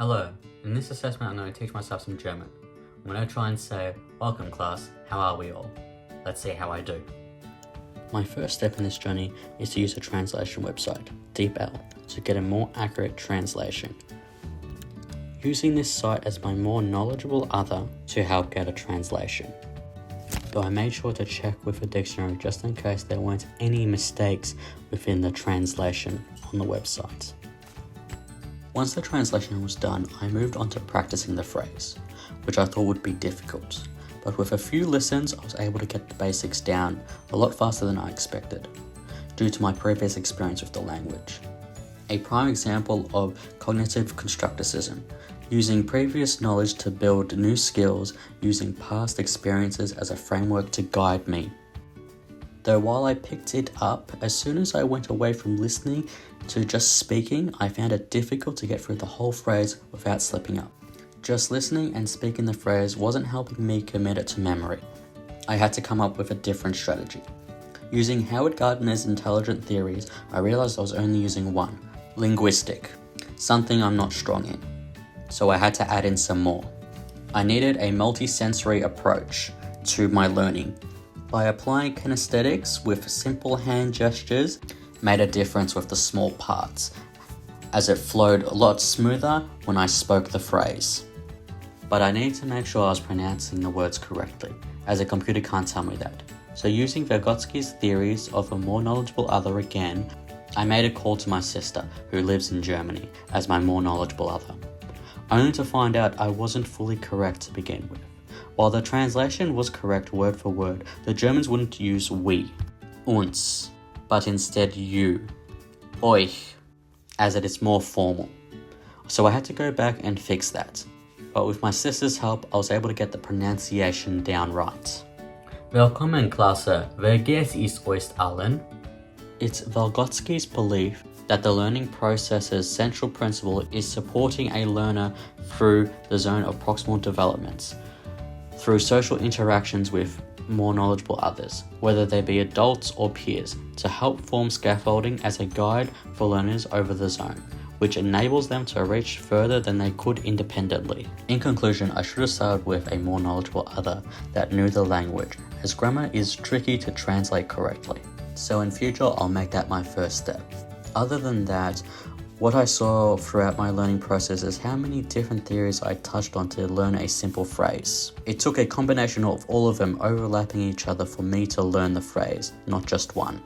Hello, in this assessment I'm going to teach myself some German. I'm going to try and say, "Welcome class, how are we all?" Let's see how I do. My first step in this journey is to use a translation website, DeepL, to get a more accurate translation. Using this site as my more knowledgeable other to help get a translation. Though I made sure to check with a dictionary just in case there weren't any mistakes within the translation on the website. Once the translation was done, I moved on to practicing the phrase, which I thought would be difficult, but with a few listens I was able to get the basics down a lot faster than I expected, due to my previous experience with the language. A prime example of cognitive constructivism, using previous knowledge to build new skills using past experiences as a framework to guide me. Though while I picked it up, as soon as I went away from listening to just speaking, I found it difficult to get through the whole phrase without slipping up. Just listening and speaking the phrase wasn't helping me commit it to memory. I had to come up with a different strategy. Using Howard Gardner's intelligent theories, I realized I was only using one, linguistic, something I'm not strong in. So I had to add in some more. I needed a multi-sensory approach to my learning. By applying kinesthetics with simple hand gestures, made a difference with the small parts, as it flowed a lot smoother when I spoke the phrase. But I needed to make sure I was pronouncing the words correctly, as a computer can't tell me that. So using Vygotsky's theories of a more knowledgeable other again, I made a call to my sister, who lives in Germany, as my more knowledgeable other, only to find out I wasn't fully correct to begin with. While the translation was correct word for word, the Germans wouldn't use we, uns, but instead you, euch, as it is more formal. So I had to go back and fix that. But with my sister's help, I was able to get the pronunciation down right. Willkommen Klasse, wie geht es euch allen? It's Vygotsky's belief that the learning process's central principle is supporting a learner through the zone of proximal developments, through social interactions with more knowledgeable others, whether they be adults or peers, to help form scaffolding as a guide for learners over the zone, which enables them to reach further than they could independently. In conclusion, I should have started with a more knowledgeable other that knew the language, as grammar is tricky to translate correctly. So in future, I'll make that my first step. Other than that, what I saw throughout my learning process is how many different theories I touched on to learn a simple phrase. It took a combination of all of them overlapping each other for me to learn the phrase, not just one.